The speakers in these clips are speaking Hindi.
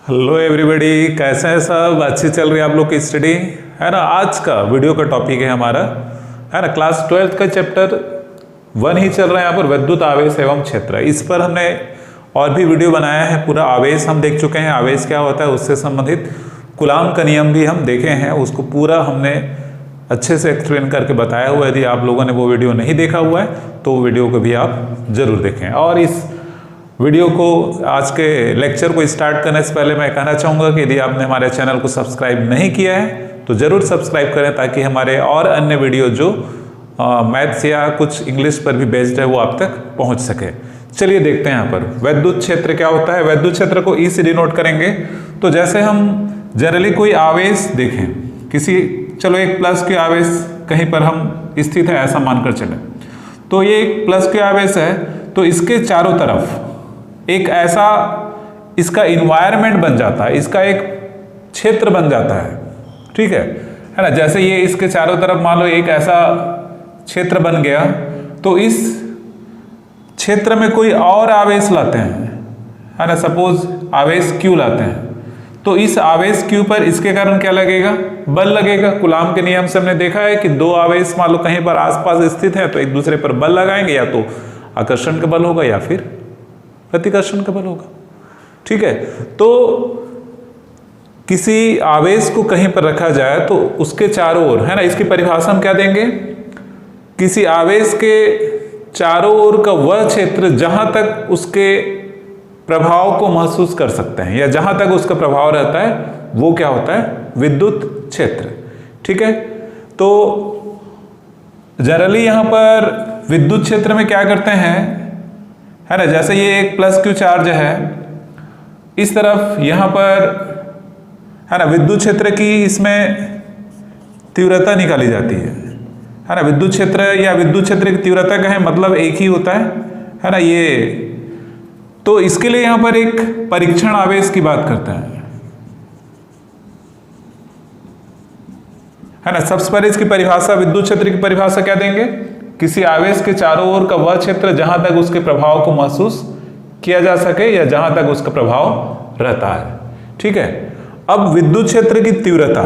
हेलो एवरीबॉडी, कैसे हैं सब? अच्छी चल रही है आप लोग की स्टडी, है ना। आज का वीडियो का टॉपिक है हमारा, है ना, क्लास 12th का चैप्टर 1 ही चल रहा है यहाँ पर, विद्युत आवेश एवं क्षेत्र। इस पर हमने और भी वीडियो बनाया है। पूरा आवेश हम देख चुके हैं, आवेश क्या होता है उससे संबंधित कूलाम का नियम भी हम देखे हैं, उसको पूरा हमने अच्छे से एक्सप्लेन करके बताया हुआ है। यदि आप लोगों ने वो वीडियो नहीं देखा हुआ है तो वीडियो को भी आप जरूर देखें। और इस वीडियो को, आज के लेक्चर को स्टार्ट करने से पहले मैं कहना चाहूँगा कि यदि आपने हमारे चैनल को सब्सक्राइब नहीं किया है तो ज़रूर सब्सक्राइब करें, ताकि हमारे और अन्य वीडियो जो मैथ्स या कुछ इंग्लिश पर भी बेस्ड है वो आप तक पहुँच सके। चलिए देखते हैं यहाँ पर वैद्युत क्षेत्र क्या होता है। वैद्युत क्षेत्र को ई से डिनोट करेंगे। तो जैसे हम जनरली कोई आवेश देखें, किसी, चलो एक प्लस के आवेश कहीं पर हम स्थित है ऐसा मानकर चलें, तो ये एक प्लस के आवेश है, तो इसके चारों तरफ एक ऐसा इसका इन्वायरमेंट बन जाता है, इसका एक क्षेत्र बन जाता है, ठीक है ना। जैसे ये इसके चारों तरफ मान लो एक ऐसा क्षेत्र बन गया, तो इस क्षेत्र में कोई और आवेश लाते हैं, है ना, सपोज आवेश Q लाते हैं, तो इस आवेश Q पर इसके कारण क्या लगेगा? बल लगेगा। कूलाम के नियम से हमने देखा है कि दो आवेश मान लो कहीं पर आसपास स्थित हैं तो एक दूसरे पर बल लगाएंगे, या तो आकर्षण का बल होगा या फिर प्रतिकर्षण का बल होगा, ठीक है। तो किसी आवेश को कहीं पर रखा जाए तो उसके चारों ओर, है ना, इसकी परिभाषा हम क्या देंगे? किसी आवेश के चारों ओर का वह क्षेत्र जहां तक उसके प्रभाव को महसूस कर सकते हैं, या जहां तक उसका प्रभाव रहता है, वो क्या होता है? विद्युत क्षेत्र, ठीक है। तो जनरली यहां पर विद्युत क्षेत्र में क्या करते हैं, है ना, जैसे ये एक प्लस Q चार्ज है, इस तरफ यहाँ पर, है ना, विद्युत क्षेत्र की इसमें तीव्रता निकाली जाती है ना। विद्युत क्षेत्र या विद्युत क्षेत्र की तीव्रता का है मतलब एक ही होता है ना ये। तो इसके लिए यहाँ पर एक परीक्षण आवेश की बात करते हैं, है ना। सबसे पहले इसकी परिभाषा, विद्युत क्षेत्र की परिभाषा क्या देंगे? किसी आवेश के चारों ओर का वह क्षेत्र जहां तक उसके प्रभाव को महसूस किया जा सके, या जहां तक उसका प्रभाव रहता है, ठीक है। अब विद्युत क्षेत्र की तीव्रता,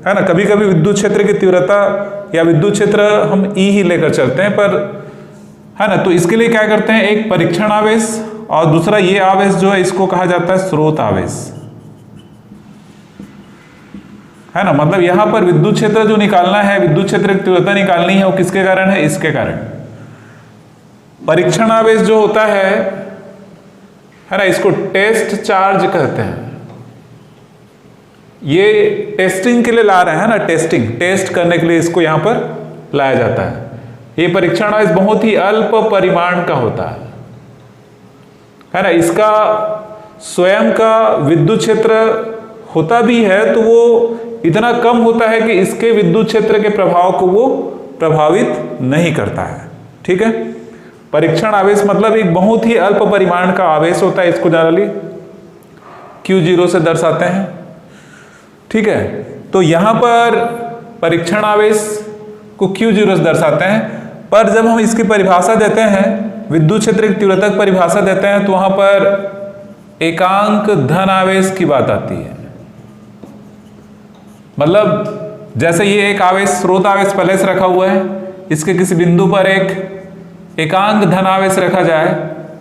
है ना, कभी कभी विद्युत क्षेत्र की तीव्रता या विद्युत क्षेत्र हम ई ही लेकर चलते हैं, पर, है ना, तो इसके लिए क्या करते हैं? एक परीक्षण आवेश, और दूसरा ये आवेश जो है इसको कहा जाता है स्रोत आवेश, है ना। मतलब यहां पर विद्युत क्षेत्र जो निकालना है, विद्युत क्षेत्र की तीव्रता निकालनी है, वो किसके कारण है? इसके कारण। परीक्षण आवेश जो होता है ना, इसको टेस्ट चार्ज कहते हैं। ये टेस्टिंग के लिए ला रहे हैं ना, टेस्ट करने के लिए इसको यहां पर लाया जाता है। ये परीक्षण आवेश बहुत ही अल्प परिमाण का होता है ना। इसका स्वयं का विद्युत क्षेत्र होता भी है तो वो इतना कम होता है कि इसके विद्युत क्षेत्र के प्रभाव को वो प्रभावित नहीं करता है, ठीक है। परीक्षण आवेश मतलब एक बहुत ही अल्प परिमाण का आवेश होता है, इसको जनरली Q0 से दर्शाते हैं, ठीक है। तो यहां पर परीक्षण आवेश को Q0 से दर्शाते हैं, पर जब हम इसकी परिभाषा देते हैं, विद्युत क्षेत्र की तीव्रता की परिभाषा देते हैं, तो वहां पर एकांक धन आवेश की बात आती है। मतलब जैसे ये एक आवेश, स्रोत आवेश पहले से रखा हुआ है, इसके किसी बिंदु पर एक एकांक धन आवेश रखा जाए,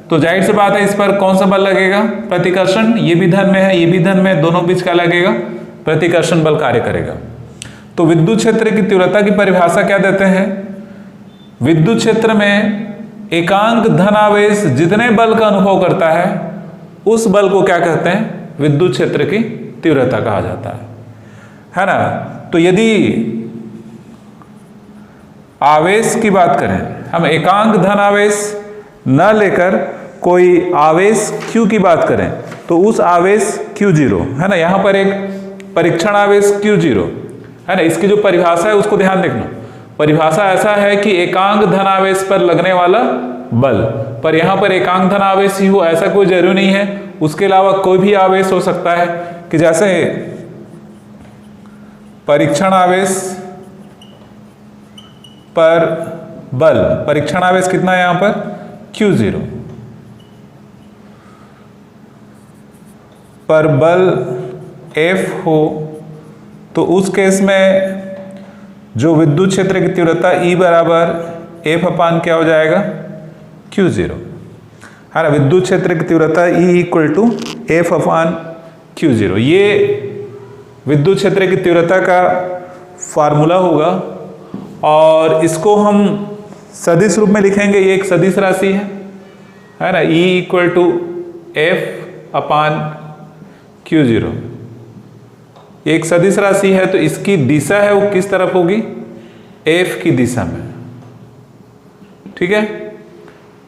तो जाहिर सी बात है इस पर कौन सा बल लगेगा? प्रतिकर्षण। ये भी धन में है, ये भी धन में, दोनों बीच क्या लगेगा? प्रतिकर्षण बल कार्य करेगा। तो विद्युत क्षेत्र की तीव्रता की परिभाषा क्या देते हैं? विद्युत क्षेत्र में एकांक धन आवेश जितने बल का अनुभव करता है, उस बल को क्या कहते हैं? विद्युत क्षेत्र की तीव्रता कहा जाता है ना। तो यदि आवेश की बात करें, हम एकांक धन आवेश न लेकर कोई आवेश Q की बात करें, तो उस आवेश Q0, है ना, यहां पर एक परीक्षण आवेश Q0, है ना। इसकी जो परिभाषा है उसको ध्यान देखना। परिभाषा ऐसा है कि एकांक धन आवेश पर लगने वाला बल, पर यहां पर एकांक धन आवेश ही हो ऐसा कोई जरूरी नहीं है, उसके अलावा कोई भी आवेश हो सकता है। कि जैसे परीक्षण आवेश पर बल, परीक्षण आवेश कितना है यहां पर? Q0, पर बल F हो तो उस केस में जो विद्युत क्षेत्र की तीव्रता E बराबर F अपान क्या हो जाएगा, Q0, है ना। विद्युत क्षेत्र की तीव्रता E equal to F upon Q0, ये विद्युत क्षेत्र की तीव्रता का फार्मूला होगा और इसको हम सदिश रूप में लिखेंगे। ये एक सदिश राशि है ना। E equal to F upon Q0, ये एक सदिश राशि है तो इसकी दिशा है वो किस तरफ होगी, F की दिशा में, ठीक है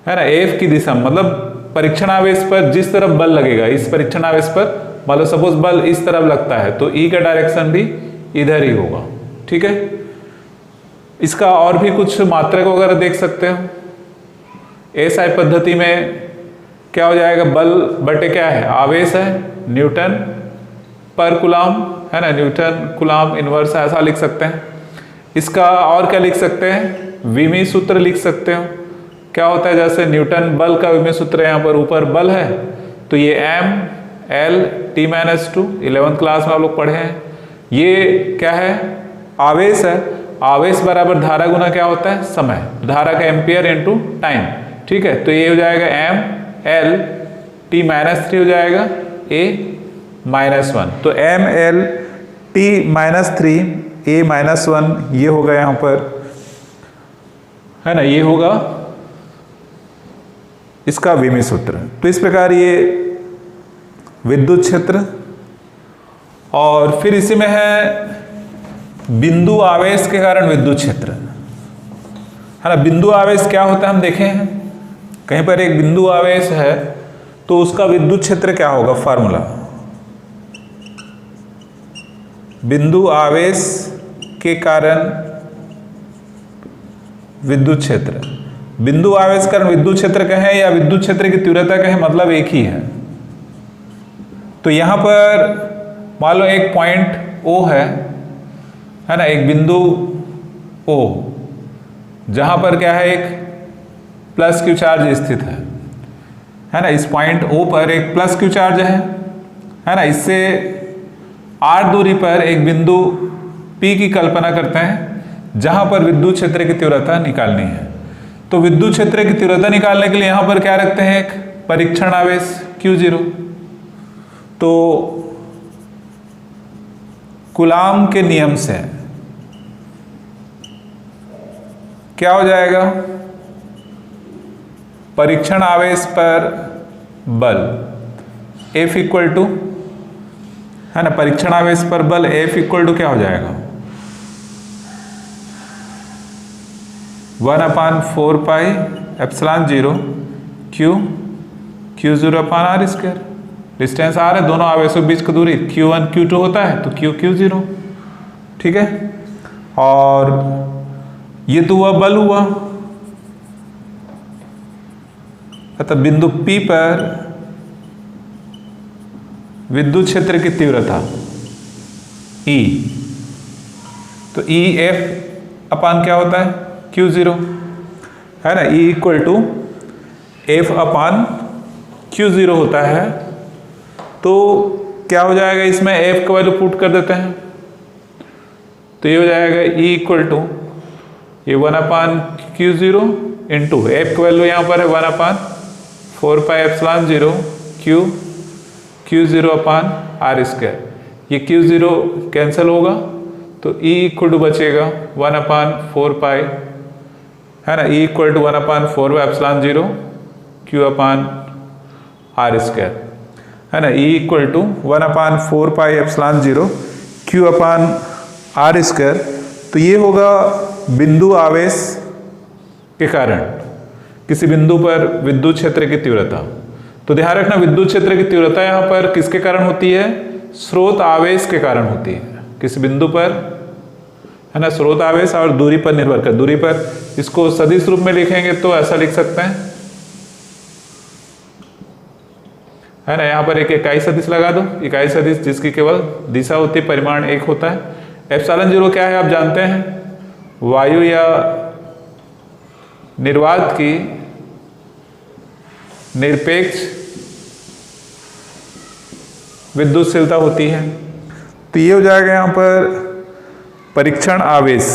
ना। F की दिशा मतलब परीक्षण आवेश पर जिस तरफ बल लगेगा, इस परीक्षण आवेश पर मतलब सपोज बल इस तरफ लगता है तो E का डायरेक्शन भी इधर ही होगा, ठीक है। इसका और भी कुछ मात्रक वगैरह देख सकते हो। SI पद्धति में क्या हो जाएगा, बल बटे क्या है, आवेश है, न्यूटन पर कूलाम, है ना, न्यूटन कूलाम इनवर्स ऐसा लिख सकते हैं। इसका और क्या लिख सकते हैं, विमी सूत्र लिख सकते हो। क्या होता है, जैसे न्यूटन बल का विमी सूत्र यहाँ पर ऊपर बल है तो ये M/L/T-2, 11th क्लास में आप लोग पढ़े हैं। ये क्या है, आवेश है, आवेश बराबर धारा गुना क्या होता है, समय, धारा का एम्पियर इनटू टाइम, ठीक है। तो ये हो जाएगा M/L/T-3 हो जाएगा A-1, तो M/L/T-3 A-1 ये होगा यहाँ पर, है ना, ये होगा इसका विमी सूत्र। तो इस प्रकार ये विद्युत क्षेत्र, और फिर इसी में है बिंदु आवेश के कारण विद्युत क्षेत्र, है ना। बिंदु आवेश क्या होता है हम देखें हैं, कहीं पर एक बिंदु आवेश है तो उसका विद्युत क्षेत्र क्या होगा, फार्मूला, बिंदु आवेश के कारण विद्युत क्षेत्र। बिंदु आवेश कारण विद्युत क्षेत्र कहें या विद्युत क्षेत्र की तीव्रता कहें, मतलब एक ही है। तो यहां पर मान लो एक पॉइंट O है ना, एक बिंदु O जहां पर क्या है, एक प्लस Q चार्ज स्थित है ना। इस पॉइंट O पर एक प्लस Q चार्ज है ना। इससे r दूरी पर एक बिंदु P की कल्पना करते हैं जहां पर विद्युत क्षेत्र की तीव्रता निकालनी है। तो विद्युत क्षेत्र की तीव्रता निकालने के लिए यहां पर क्या रखते हैं, एक परीक्षण आवेश Q0। तो कूलाम के नियम से क्या हो जाएगा, परीक्षण आवेश पर बल F इक्वल टू, है ना, परीक्षण आवेश पर बल F इक्वल टू क्या हो जाएगा, 1/4 पाई एप्सिलॉन 0 Q0 अपान R स्क्वायर। डिस्टेंस R है, दोनों आवेशों के बीच की दूरी Q1 Q2 होता है तो Q0, ठीक है। और ये तो हुआ बल हुआ, अतः बिंदु P पर विद्युत क्षेत्र की तीव्रता E, तो EF अपान क्या होता है, Q0, है ना। E equal to F upon Q0 होता है। तो क्या हो जाएगा, इसमें F का वैल्यू पुट कर देते हैं तो ये हो जाएगा E इक्वल टू ये 1/Q0 इंटू F का वैल्यू यहाँ पर है 1/4 पाई एप्सिलॉन 0 Q0 अपान R स्क्वायर। ये Q0 कैंसिल होगा तो E इक्वल टू बचेगा 1/4 पाई, है ना, E equal to 1/4 pi epsilon 0 Q upon R square, है ना। E equal to 1/4 pi epsilon 0 Q upon R square. तो ये होगा बिंदु आवेश के कारण किसी बिंदु पर विद्युत क्षेत्र की तीव्रता। तो ध्यान रखना, विद्युत क्षेत्र की तीव्रता यहाँ पर किसके कारण होती है, स्रोत आवेश के कारण होती है किसी बिंदु पर, है ना। स्रोत आवेश और दूरी पर निर्भर कर, दूरी पर इसको सदिश रूप में लिखेंगे तो ऐसा लिख सकते हैं, है ना। यहाँ पर एक इकाई सदिश लगा दो, इकाई सदिश जिसकी केवल दिशा होती है, परिमाण 1 होता है। एप्सिलॉन 0 क्या है आप जानते हैं, वायु या निर्वात की निरपेक्ष विद्युतशीलता होती है। तो ये हो जाएगा यहाँ पर परीक्षण आवेश,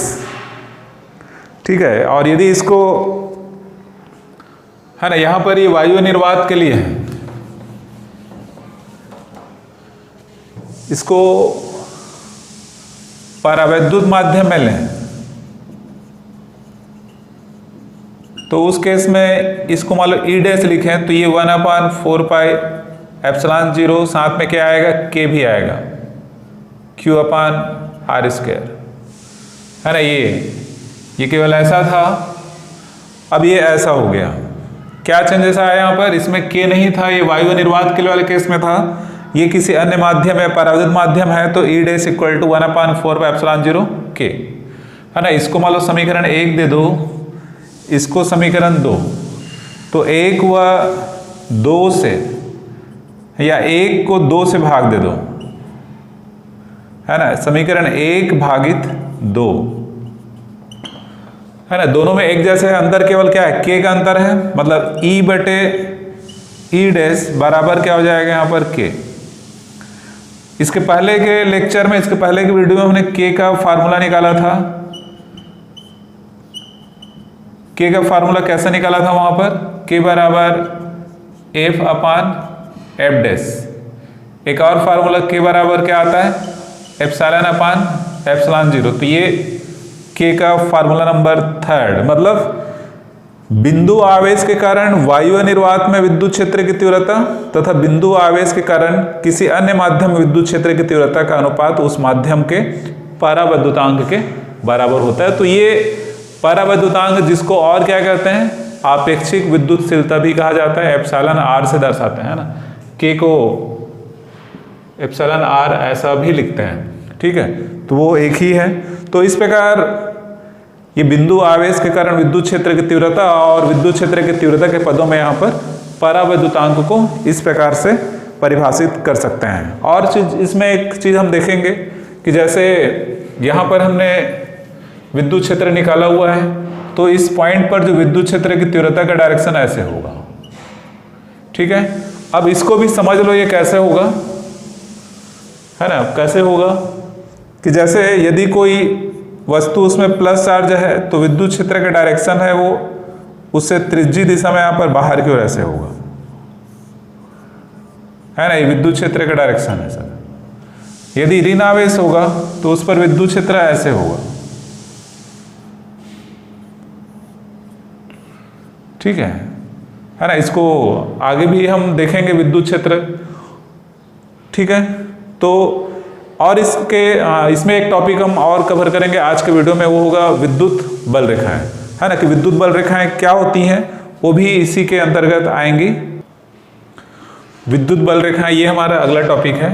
ठीक है। और यदि इसको है ना, यहाँ पर ये वायु निर्वात के लिए है, इसको परावैद्युत माध्यम में लें तो उस केस में इसको मान लो ई डैश लिखें तो ये 1/4 पाई एप्सिलॉन 0, साथ में क्या आएगा, के भी आएगा, Q/R², है ना। ये केवल ऐसा था, अब ये ऐसा हो गया। क्या चेंजेस आया यहाँ पर, इसमें के नहीं था, ये वायु निर्वात के वाले केस में था। ये किसी अन्य माध्यम है, परावैद्युत माध्यम है, तो E dash equal to 1/4 pi epsilon 0 K, है ना। इसको मान लो समीकरण 1 दे दो, इसको समीकरण 2, तो 1 व 2 से, या 1 को 2 से भाग दे दो, है ना। समीकरण 1 भागित 2, है ना। दोनों में एक जैसे है, अंतर केवल क्या है, के का अंतर है, मतलब ई बटे ई डैश बराबर क्या हो जाएगा यहाँ पर के। इसके पहले के लेक्चर में, इसके पहले के वीडियो में हमने के का फार्मूला निकाला था। के का फार्मूला कैसे निकाला था वहां पर, के बराबर F/F डैश। एक और फार्मूला के बराबर क्या आता है, एप्सिलॉन 0। तो ये के का फार्मूला नंबर 3, मतलब बिंदु आवेश के कारण वायु निर्वात में विद्युत क्षेत्र की तीव्रता तथा बिंदु आवेश के कारण किसी अन्य माध्यम में विद्युत क्षेत्र की तीव्रता का अनुपात उस माध्यम के परावैद्युतांक के बराबर होता है। तो ये परावैद्युतांक, जिसको और क्या कहते हैं, आपेक्षिक विद्युतशीलता भी कहा जाता है, एप्सिलॉन R से दर्शाते हैं ना। के को एप्सिलॉन R ऐसा भी लिखते हैं, ठीक है। तो वो एक ही है। तो इस प्रकार ये बिंदु आवेश के कारण विद्युत क्षेत्र की तीव्रता और विद्युत क्षेत्र की तीव्रता के पदों में यहाँ पर परावैद्युतांक को इस प्रकार से परिभाषित कर सकते हैं। और चीज इसमें एक चीज हम देखेंगे कि जैसे यहाँ पर हमने विद्युत क्षेत्र निकाला हुआ है, तो इस पॉइंट पर जो विद्युत क्षेत्र की तीव्रता का डायरेक्शन ऐसे होगा, ठीक है। अब इसको भी समझ लो ये कैसे होगा, है ना। कैसे होगा कि जैसे यदि कोई वस्तु उसमें प्लस चार्ज है तो विद्युत क्षेत्र का डायरेक्शन है वो उससे त्रिज्यीय दिशा में यहाँ पर बाहर की ओर ऐसे होगा, है ना। ये विद्युत क्षेत्र का डायरेक्शन है सर। यदि ऋण आवेश होगा तो उस पर विद्युत क्षेत्र ऐसे होगा, ठीक है ना। इसको आगे भी हम देखेंगे विद्युत क्षेत्र, ठीक है। तो और इसमें एक टॉपिक हम और कवर करेंगे आज के वीडियो में, वो होगा विद्युत बल रेखाएं, है ना। कि विद्युत बल रेखाएं क्या होती हैं, वो भी इसी के अंतर्गत आएंगी। विद्युत बल रेखाएं ये हमारा अगला टॉपिक है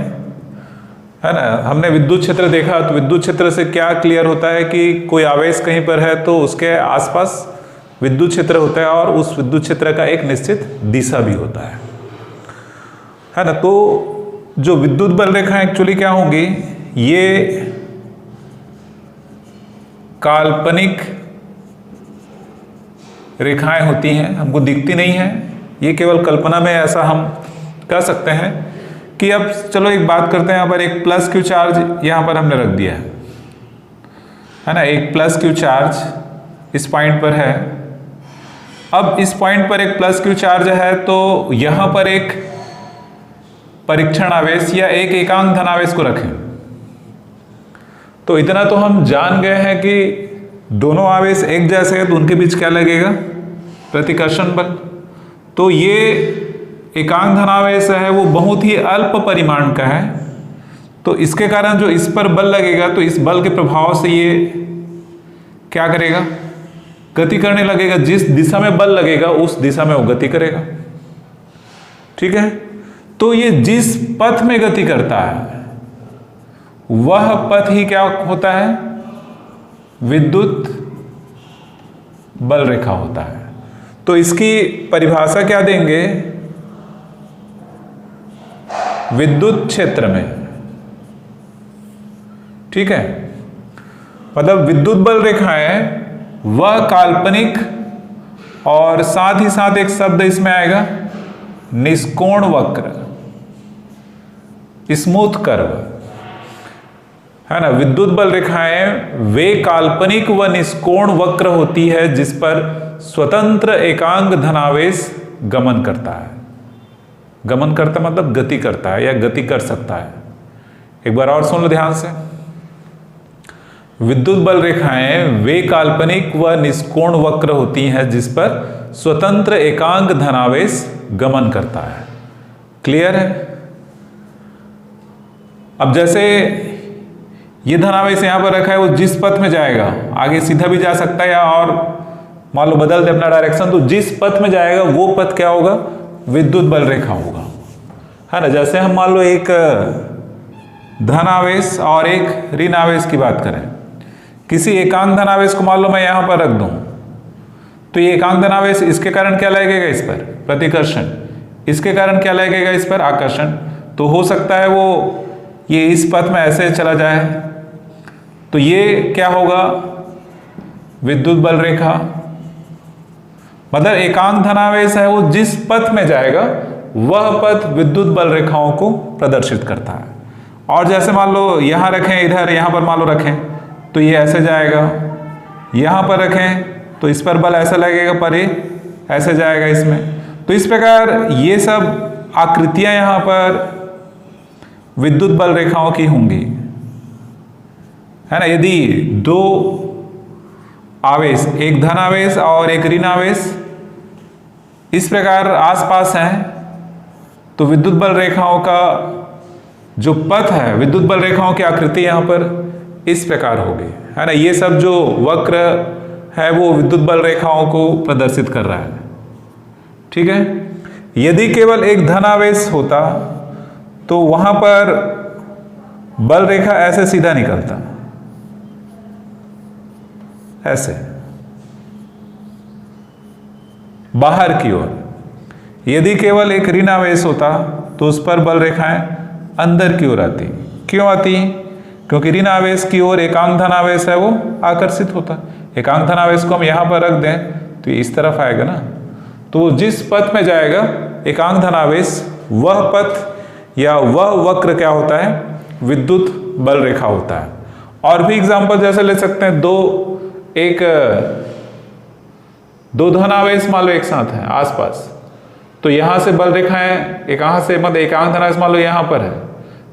ना। हमने विद्युत क्षेत्र देखा, तो विद्युत क्षेत्र से क्या क्लियर होता है कि कोई आवेश कहीं पर है तो उसके आसपास विद्युत क्षेत्र होता है और उस विद्युत क्षेत्र का एक निश्चित दिशा भी होता है ना। तो जो विद्युत बल रेखाएं एक्चुअली क्या होंगी, ये काल्पनिक रेखाएं होती हैं, हमको दिखती नहीं है, ये केवल कल्पना में ऐसा हम कह सकते हैं। कि अब चलो एक बात करते हैं, यहाँ पर एक प्लस क्यू चार्ज यहाँ पर हमने रख दिया है ना। एक प्लस क्यू चार्ज इस पॉइंट पर है। अब इस पॉइंट पर एक प्लस क्यू चार्ज है, तो यहाँ पर एक परीक्षण आवेश या एक एकांक धनावेश को रखें, तो इतना तो हम जान गए हैं कि दोनों आवेश एक जैसे हैं तो उनके बीच क्या लगेगा, प्रतिकर्षण बल। तो ये एकांक धनावेश है वो बहुत ही अल्प परिमाण का है, तो इसके कारण जो इस पर बल लगेगा तो इस बल के प्रभाव से ये क्या करेगा, गति करने लगेगा। जिस दिशा में बल लगेगा उस दिशा में वो गति करेगा, ठीक है। तो ये जिस पथ में गति करता है वह पथ ही क्या होता है, विद्युत बल रेखा होता है। तो इसकी परिभाषा क्या देंगे, विद्युत क्षेत्र में, ठीक है। मतलब विद्युत बल रेखाएं वह काल्पनिक, और साथ ही साथ एक शब्द इसमें आएगा निष्कोण वक्र, स्मूथ कर्व, है ना। विद्युत बल रेखाएं वे काल्पनिक व निष्कोण वक्र होती है जिस पर स्वतंत्र एकांक धनावेश गमन करता है। गमन करता मतलब गति करता है या गति कर सकता है। एक बार और सुन लो ध्यान से। विद्युत बल रेखाएं वे काल्पनिक व निष्कोण वक्र होती हैं जिस पर स्वतंत्र एकांक धनावेश गमन करता है। क्लियर है। अब जैसे ये धनावेश यहां पर रखा है, वो जिस पथ में जाएगा आगे सीधा भी जा सकता है या और मान लो बदल दे अपना डायरेक्शन, तो जिस पथ में जाएगा वो पथ क्या होगा, विद्युत बल रेखा होगा, है ना। जैसे हम मान लो एक धनावेश और एक ऋण आवेश की बात करें। किसी एकांक धनावेश को मान लो मैं यहां पर रख दूं, तो ये एकांक धनावेश इसके कारण क्या लगेगा, इस पर प्रतिकर्षण, इसके कारण क्या लगेगा, इस पर आकर्षण। तो हो सकता है वो ये इस पथ में ऐसे चला जाए, तो ये क्या होगा, विद्युत बल रेखा। मतलब एकांक धनावेश है, वो जिस पथ में जाएगा वह पथ विद्युत बल रेखाओं को प्रदर्शित करता है। और जैसे मान लो यहां रखें, इधर यहां पर मान लो रखें, तो ये ऐसे जाएगा। यहां पर रखें तो इस पर बल ऐसा लगेगा, पर ये ऐसे जाएगा इसमें। तो इस प्रकार ये सब आकृतियां यहां पर विद्युत बल रेखाओं की होंगी, है ना। यदि दो आवेश, एक धन आवेश और एक ऋण आवेश इस प्रकार आसपास हैं, तो विद्युत बल रेखाओं का जो पथ है, विद्युत बल रेखाओं की आकृति यहां पर इस प्रकार होगी, है ना। ये सब जो वक्र है वो विद्युत बल रेखाओं को प्रदर्शित कर रहा है, ठीक है। यदि केवल एक धन आवेश होता तो वहां पर बल रेखा ऐसे सीधा निकलता, ऐसे बाहर की ओर। यदि केवल एक ऋण आवेश होता तो उस पर बल रेखाएं अंदर की ओर आती। क्यों आती? क्योंकि ऋण आवेश की ओर एकांक धन आवेश है वो आकर्षित होता। एकांक धन आवेश को हम यहां पर रख दें तो इस तरफ आएगा ना, तो जिस पथ में जाएगा एकांक धन आवेश, वह पथ या वह वक्र क्या होता है, विद्युत बल रेखा होता है। और भी एग्जांपल जैसे ले सकते हैं, दो धन आवेश मान लो एक साथ हैं आसपास, तो यहां से बल रेखाएं कहां से, मतलब एकांक धन आवेश मान लो यहां पर है,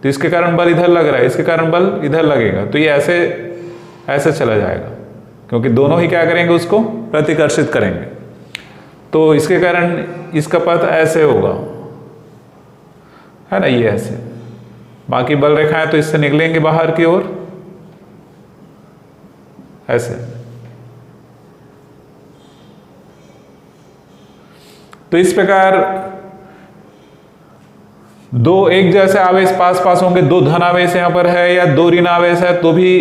तो इसके कारण बल इधर लग रहा है, इसके कारण बल इधर लगेगा, तो ये ऐसे ऐसे चला जाएगा, क्योंकि दोनों ही क्या करेंगे, उसको प्रतिकर्षित करेंगे। तो इसके कारण इसका पथ ऐसे होगा, है ना, ये ऐसे। बाकी बल रेखाएं तो इससे निकलेंगे बाहर की ओर ऐसे। तो इस प्रकार दो एक जैसे आवेश पास पास होंगे, दो धन आवेश यहां पर है या दो ऋण आवेश है, तो भी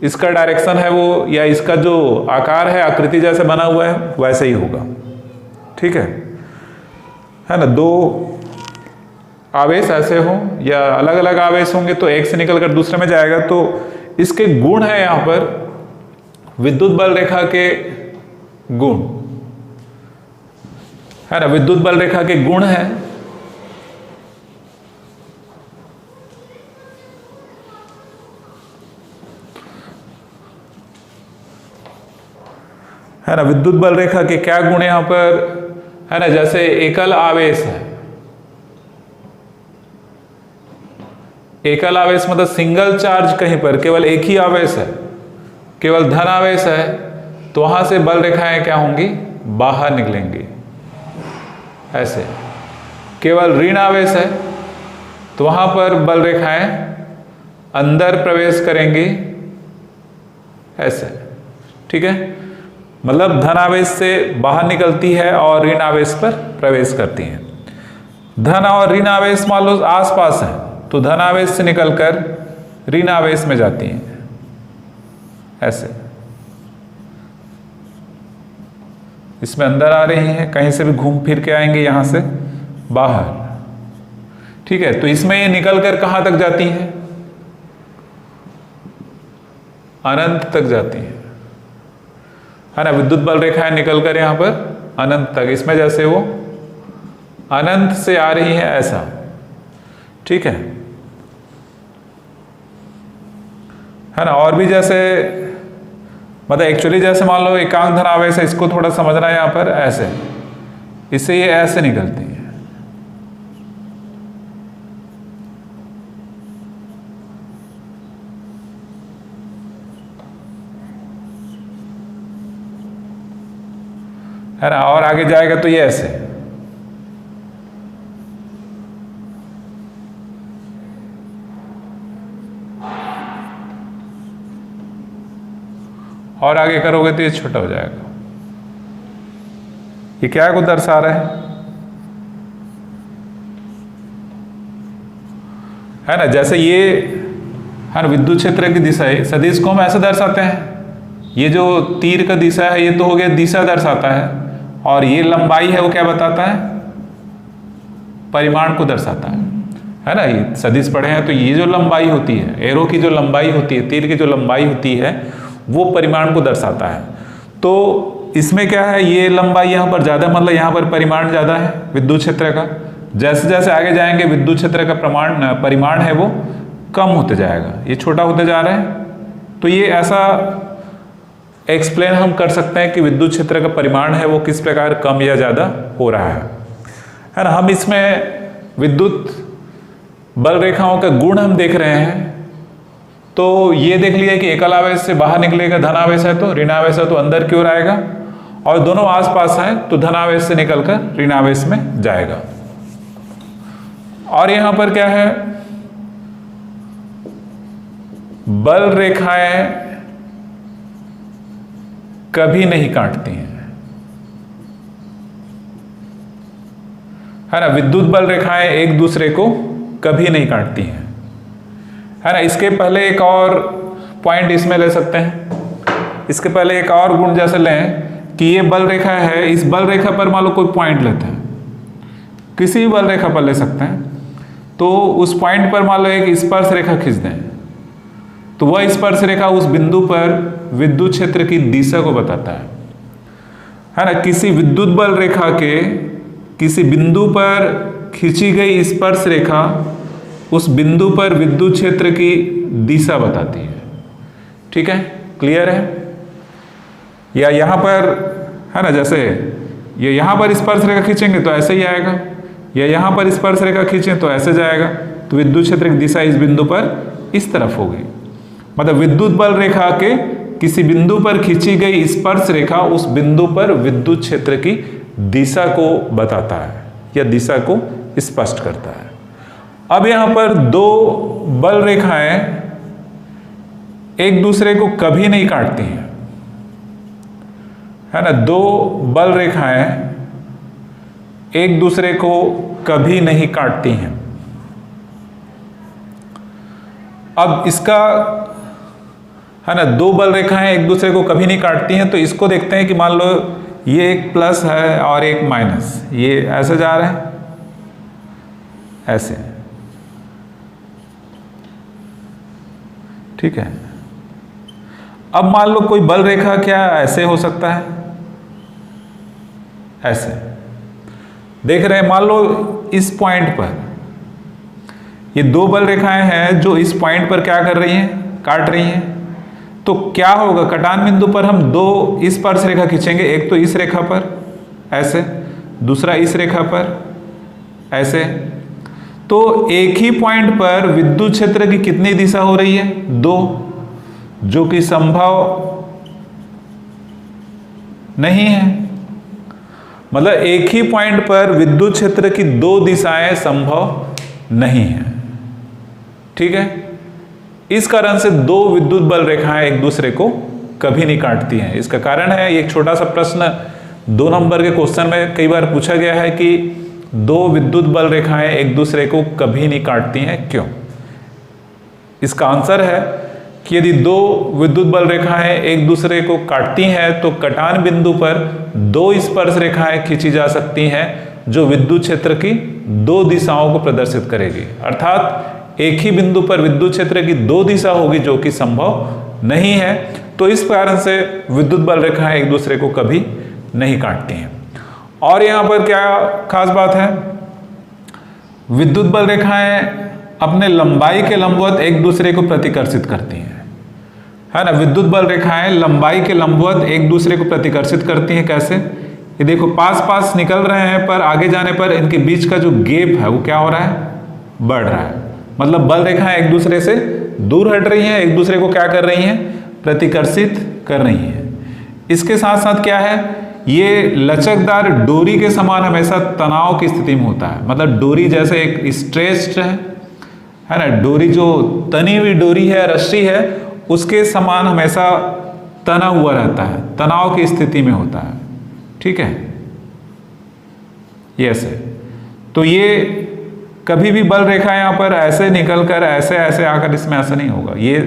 इसका डायरेक्शन है वो, या इसका जो आकार है आकृति जैसे बना हुआ है वैसे ही होगा, ठीक है ना। दो आवेश ऐसे हो या अलग अलग आवेश होंगे तो एक से निकलकर दूसरे में जाएगा, तो इसके गुण है यहां पर विद्युत बल रेखा के गुण, है ना। विद्युत बल रेखा के गुण है ना। विद्युत बल रेखा के क्या गुण यहां पर, है ना। जैसे एकल आवेश है, एकल आवेश मतलब सिंगल चार्ज, कहीं पर केवल एक ही आवेश है, केवल धन आवेश है, तो वहां से बल रेखाएं क्या होंगी, बाहर निकलेंगी ऐसे। केवल ऋण आवेश है तो वहां पर बल रेखाएं अंदर प्रवेश करेंगी ऐसे, ठीक है। मतलब धन आवेश से बाहर निकलती है और ऋण आवेश पर प्रवेश करती हैं। धन और ऋण आवेश मान लो आसपास है, तो धन आवेश से निकलकर ऋण आवेश में जाती हैं ऐसे। इसमें अंदर आ रही हैं, कहीं से भी घूम फिर के आएंगे यहां से बाहर, ठीक है। तो इसमें ये निकलकर कहां तक जाती हैं, अनंत तक जाती हैं, है ना। विद्युत बल रेखाएं निकलकर यहां पर अनंत तक, इसमें जैसे वो अनंत से आ रही है ऐसा, ठीक है। है ना। और भी जैसे मतलब एक्चुअली जैसे मान लो एकांक धनावेश है, इसको थोड़ा समझना है यहाँ पर ऐसे, इससे ये ऐसे निकलती है। है ना। और आगे जाएगा तो ये ऐसे, और आगे करोगे तो ये छोटा हो जाएगा। ये क्या को दर्शा रहा है ना। जैसे ये है ना विद्युत क्षेत्र की दिशा है, सदिश को हम ऐसे दर्शाते हैं। ये जो तीर का दिशा है ये तो हो गया दिशा दर्शाता है, और ये लंबाई है वो क्या बताता है, परिमाण को दर्शाता है ना। ये सदिश पढ़े हैं तो ये जो लंबाई होती है, एरो की जो लंबाई होती है, तीर की जो लंबाई होती है, वो परिमाण को दर्शाता है। तो इसमें क्या है, ये लंबाई यहाँ पर ज़्यादा, मतलब यहाँ पर परिमाण ज़्यादा है विद्युत क्षेत्र का। जैसे जैसे आगे जाएंगे विद्युत क्षेत्र का परिमाण है वो कम होते जाएगा, ये छोटा होते जा रहा है। तो ये ऐसा एक्सप्लेन हम कर सकते हैं कि विद्युत क्षेत्र का परिमाण है वो किस प्रकार कम या ज़्यादा हो रहा है ना। हम इसमें विद्युत बल रेखाओं का गुण हम देख रहे हैं। तो ये देख लिया कि एकल आवेश से बाहर निकलेगा, धनावेश है तो ऋणावेश है तो अंदर की ओर आएगा, और दोनों आसपास हैं तो धनावेश से निकलकर ऋणावेश में जाएगा। और यहां पर क्या है, बल रेखाएं कभी नहीं काटती हैं, है ना। विद्युत बल रेखाएं एक दूसरे को कभी नहीं काटती हैं, है ना। इसके पहले एक और पॉइंट इसमें ले सकते हैं। इसके पहले एक और गुण जैसे लें कि ये बल रेखा है, इस बल रेखा पर मान लो कोई पॉइंट लेते हैं, किसी भी बल रेखा पर ले सकते हैं। तो उस पॉइंट पर मान लो एक स्पर्श रेखा खींच दें, तो वह स्पर्श रेखा उस बिंदु पर विद्युत क्षेत्र की दिशा को बताता है ना। किसी विद्युत बल रेखा के किसी बिंदु पर खींची गई स्पर्श रेखा उस बिंदु पर विद्युत क्षेत्र की दिशा बताती है। ठीक है, क्लियर है। या यहां पर है ना, जैसे ये यहां पर स्पर्श रेखा खींचेंगे तो ऐसे ही आएगा, या यहां पर स्पर्श रेखा खींचें तो ऐसे जाएगा। तो विद्युत क्षेत्र की दिशा इस बिंदु पर इस तरफ होगी। मतलब विद्युत बल रेखा के किसी बिंदु पर खींची गई स्पर्श रेखा उस बिंदु पर विद्युत क्षेत्र की दिशा को बताता है या दिशा को स्पष्ट करता है। अब यहां पर दो बल रेखाएं एक दूसरे को कभी नहीं काटती हैं, है ना। दो बल रेखाएं एक दूसरे को कभी नहीं काटती हैं। अब इसका है ना, दो बल रेखाएं एक दूसरे को कभी नहीं काटती हैं। तो इसको देखते हैं कि मान लो ये एक प्लस है और एक माइनस, ये ऐसे जा रहे हैं, ऐसे, ठीक है। अब मान लो कोई बल रेखा क्या ऐसे हो सकता है, ऐसे देख रहे हैं। मान लो इस पॉइंट पर ये दो बल रेखाएं हैं जो इस पॉइंट पर क्या कर रही हैं, काट रही हैं। तो क्या होगा, कटान बिंदु पर हम दो स्पर्श रेखा खींचेंगे, एक तो इस रेखा पर ऐसे, दूसरा इस रेखा पर ऐसे। तो एक ही पॉइंट पर विद्युत क्षेत्र की कितनी दिशा हो रही है, दो, जो कि संभव नहीं है। मतलब एक ही पॉइंट पर विद्युत क्षेत्र की दो दिशाएं संभव नहीं है। ठीक है, इस कारण से दो विद्युत बल रेखाएं एक दूसरे को कभी नहीं काटती हैं। इसका कारण है, एक छोटा सा प्रश्न 2 नंबर के क्वेश्चन में कई बार पूछा गया है कि दो विद्युत बल रेखाएं एक दूसरे को कभी नहीं काटती हैं, क्यों। इसका आंसर है कि यदि दो विद्युत बल रेखाएं एक दूसरे को काटती हैं तो कटान बिंदु पर दो स्पर्श रेखाएं खींची जा सकती हैं जो विद्युत क्षेत्र की दो दिशाओं को प्रदर्शित करेगी। अर्थात एक ही बिंदु पर विद्युत क्षेत्र की दो दिशा होगी जो कि संभव नहीं है। तो इस कारण से विद्युत बल रेखाएं एक दूसरे को कभी नहीं काटती हैं। और यहां पर क्या खास बात है, विद्युत बल रेखाएं अपने लंबाई के लंबवत एक दूसरे को प्रतिकर्षित करती हैं। है ना। विद्युत बल रेखाएं लंबाई के लंबवत एक दूसरे को प्रतिकर्षित करती हैं। कैसे? ये देखो पास पास निकल रहे हैं, पर आगे जाने पर इनके बीच का जो गैप है वो क्या हो रहा है? बढ़ रहा है। मतलब बल रेखाएं एक दूसरे से दूर हट रही हैं, एक दूसरे को क्या कर रही हैं? प्रतिकर्षित कर रही हैं। इसके साथ साथ क्या है? ये लचकदार डोरी के समान हमेशा तनाव की स्थिति में होता है। मतलब डोरी जैसे एक स्ट्रेस्ड है ना, डोरी जो तनी हुई डोरी है, रस्सी है, उसके समान हमेशा तना हुआ रहता है, तनाव की स्थिति में होता है। ठीक है, ये ऐसे। तो ये कभी भी बल रेखा यहाँ पर ऐसे निकल कर ऐसे ऐसे आकर इसमें ऐसा नहीं होगा, ये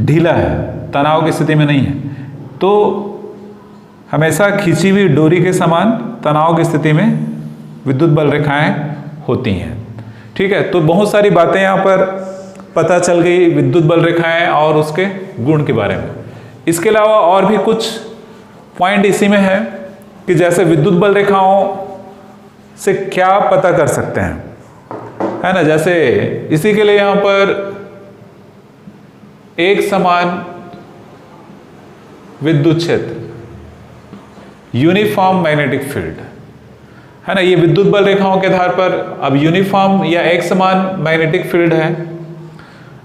ढीला है, तनाव की स्थिति में नहीं है। तो हमेशा खींची हुई डोरी के समान तनाव की स्थिति में विद्युत बल रेखाएं होती हैं। ठीक है, तो बहुत सारी बातें यहाँ पर पता चल गई विद्युत बल रेखाएं और उसके गुण के बारे में। इसके अलावा और भी कुछ पॉइंट इसी में है कि जैसे विद्युत बल रेखाओं से क्या पता कर सकते हैं, है ना। जैसे इसी के लिए यहाँ पर एक समान विद्युत क्षेत्र, यूनिफॉर्म मैग्नेटिक फील्ड, है ना। ये विद्युत बल रेखाओं के आधार पर अब यूनिफॉर्म या एक समान मैग्नेटिक फील्ड है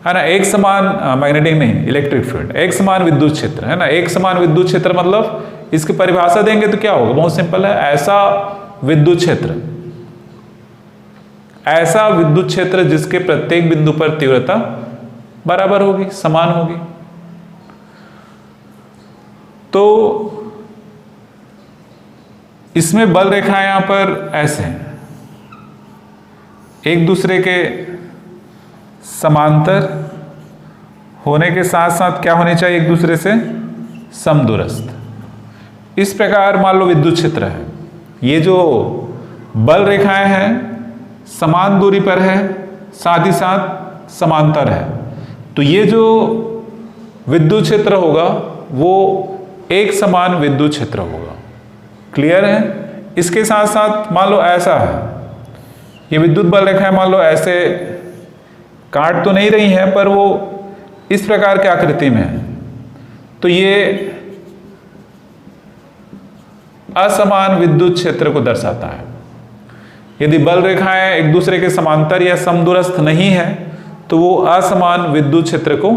ना। एक समान मैग्नेटिक नहीं, इलेक्ट्रिक फील्ड, एक समान विद्युत क्षेत्र, है ना। एक समान विद्युत क्षेत्र मतलब इसकी परिभाषा देंगे तो क्या होगा? बहुत सिंपल है, ऐसा विद्युत क्षेत्र, ऐसा विद्युत क्षेत्र जिसके प्रत्येक बिंदु पर तीव्रता बराबर होगी, समान होगी। तो इसमें बल रेखाएं यहां पर ऐसे हैं, एक दूसरे के समांतर होने के साथ साथ क्या होनी चाहिए? एक दूसरे से समदूरस्थ। इस प्रकार मान लो विद्युत क्षेत्र है, ये जो बल रेखाएं हैं समान दूरी पर है, साथ ही साथ समांतर है। तो ये जो विद्युत क्षेत्र होगा वो एक समान विद्युत क्षेत्र होगा। क्लियर है? इसके साथ साथ मान लो ऐसा है, ये विद्युत बल रेखाएं मान लो ऐसे काट तो नहीं रही हैं, पर वो इस प्रकार की आकृति में है। तो ये असमान विद्युत क्षेत्र को दर्शाता है। यदि बल रेखाएं एक दूसरे के समांतर या समदूरस्थ नहीं है तो वो असमान विद्युत क्षेत्र को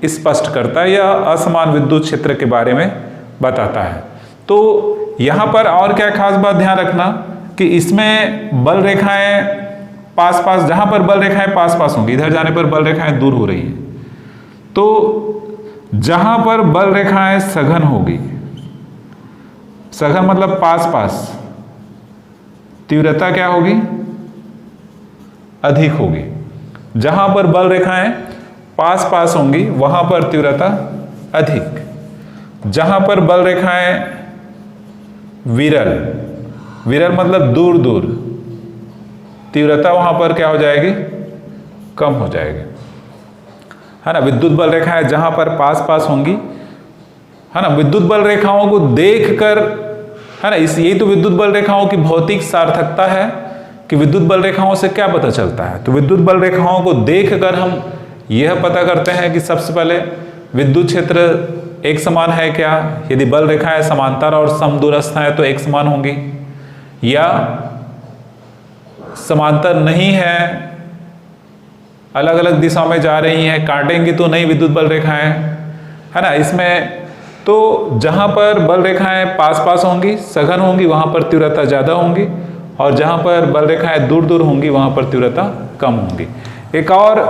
स्पष्ट करता है या असमान विद्युत क्षेत्र के बारे में बताता है। तो यहाँ पर और क्या खास बात ध्यान रखना कि इसमें बल रेखाएं पास पास, जहाँ पर बल रेखाएं पास पास होंगी, इधर जाने पर बल रेखाएं दूर हो रही हैं। तो जहाँ पर बल रेखाएं सघन होगी, सघन मतलब पास पास, तीव्रता क्या होगी? अधिक होगी। जहाँ पर बल रेखाएं पास पास होंगी वहाँ पर तीव्रता अधिक। जहाँ पर बल रेखाएं विरल, विरल मतलब दूर दूर, तीव्रता वहां पर क्या हो जाएगी? कम हो जाएगी, है ना। विद्युत बल रेखाएं जहां पर पास पास होंगी, है ना, विद्युत बल रेखाओं को देखकर, है ना, यही तो विद्युत बल रेखाओं की भौतिक सार्थकता है कि विद्युत बल रेखाओं से क्या पता चलता है। तो विद्युत बल रेखाओं को देखकर हम यह पता करते हैं कि सबसे पहले विद्युत क्षेत्र एक समान है क्या? यदि बल रेखाएं समांतर और समदूरस्थ हैं तो एक समान होंगी, या समांतर नहीं है, अलग अलग दिशाओं में जा रही हैं, काटेंगी तो नहीं विद्युत बल रेखाएं, है ना। इसमें तो जहां पर बल रेखाएं पास पास होंगी, सघन होंगी, वहां पर तीव्रता ज़्यादा होंगी, और जहां पर बल रेखाएं दूर दूर होंगी वहां पर तीव्रता कम होंगी। एक और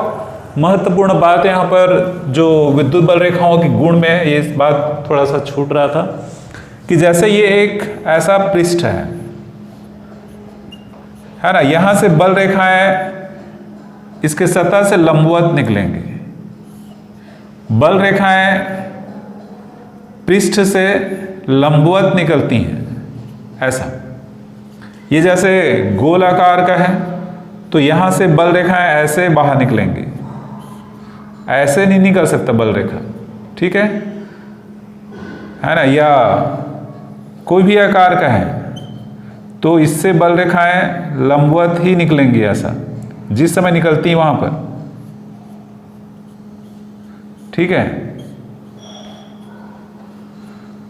महत्वपूर्ण बात यहाँ पर जो विद्युत बल रेखाओं के गुण में है, ये इस बात थोड़ा सा छूट रहा था कि जैसे ये एक ऐसा पृष्ठ है ना, यहाँ से बल रेखाएं इसके सतह से लंबवत निकलेंगे, बल रेखाएं पृष्ठ से लंबवत निकलती हैं ऐसा। ये जैसे गोल आकार का है तो यहाँ से बल रेखाएं ऐसे बाहर निकलेंगी, ऐसे नहीं निकल सकता बल रेखा, ठीक है ना। या कोई भी आकार का है तो इससे बल रेखाएं लंबवत ही निकलेंगी, ऐसा जिस समय निकलती है वहां पर, ठीक है।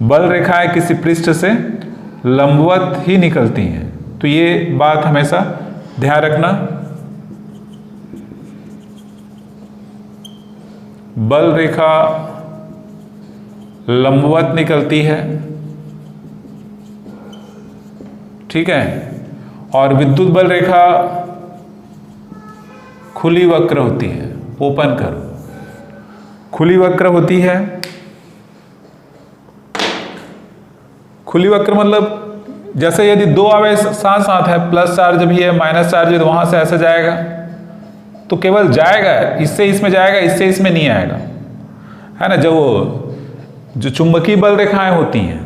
बल रेखाएं किसी पृष्ठ से लंबवत ही निकलती हैं। तो ये बात हमेशा ध्यान रखना। बल रेखा लंबवत निकलती है, ठीक है, और विद्युत बल रेखा खुली वक्र होती है। ओपन करो, खुली वक्र होती है। खुली वक्र मतलब जैसे यदि दो आवेश साथ साथ है, प्लस चार्ज भी है माइनस चार्ज है, तो वहां से ऐसे जाएगा, तो केवल जाएगा, इससे इसमें जाएगा, इससे इसमें नहीं आएगा, है ना। जो चुंबकीय बल रेखाएं होती हैं,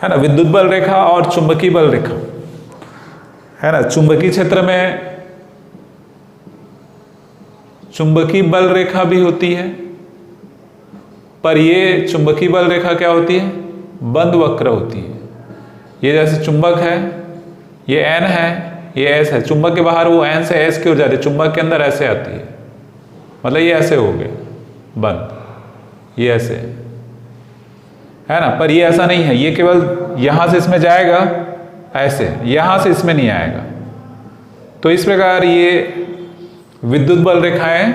है ना, विद्युत बल रेखा और चुंबकीय बल रेखा, है ना। चुंबकीय क्षेत्र में चुंबकीय बल रेखा भी होती है, पर ये चुंबकीय बल रेखा क्या होती है, बंद वक्र होती है। ये जैसे चुंबक है, ये N है, ये S है, चुंबक के बाहर वो N से S की ओर जाती है, चुंबक के अंदर ऐसे आती है, मतलब ये ऐसे हो गए बंद, ये ऐसे है ना। पर ये ऐसा नहीं है, ये केवल यहां से इसमें जाएगा ऐसे, यहां से इसमें नहीं आएगा। तो इस प्रकार ये विद्युत बल रेखाएं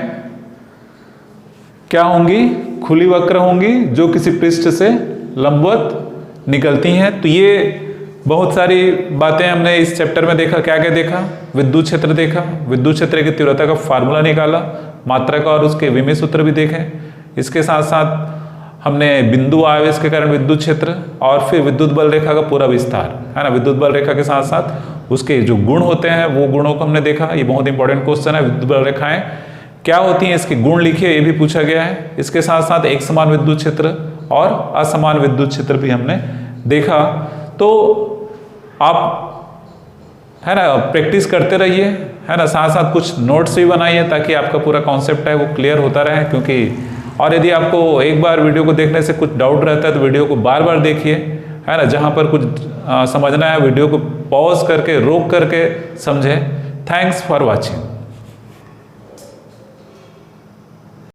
क्या होंगी, खुली वक्र होंगी, जो किसी पृष्ठ से लंबवत निकलती हैं। तो ये बहुत सारी बातें हमने इस चैप्टर में देखा। क्या क्या देखा, विद्युत क्षेत्र देखा, विद्युत क्षेत्र की तीव्रता का फार्मूला निकाला, मात्रक और उसके विमेय सूत्र भी देखे। इसके साथ साथ हमने बिंदु आवेश के कारण विद्युत क्षेत्र और फिर विद्युत बल रेखा का पूरा विस्तार, है ना। विद्युत बल रेखा के साथ साथ उसके जो गुण होते हैं वो गुणों को हमने देखा। ये बहुत इंपॉर्टेंट क्वेश्चन है, विद्युत बल रेखाएं क्या होती हैं, इसके गुण लिखिए, ये भी पूछा गया है। इसके साथ साथ एक समान विद्युत क्षेत्र और असमान विद्युत क्षेत्र भी हमने देखा। तो आप, है ना, प्रैक्टिस करते रहिए, है ना, साथ साथ कुछ नोट्स भी बनाइए ताकि आपका पूरा कॉन्सेप्ट है वो क्लियर होता रहे। क्योंकि और यदि आपको एक बार वीडियो को देखने से कुछ डाउट रहता है तो वीडियो को बार बार देखिए, है ना। जहाँ पर कुछ समझना है वीडियो को पॉज करके, रोक करके समझें। Thanks for watching.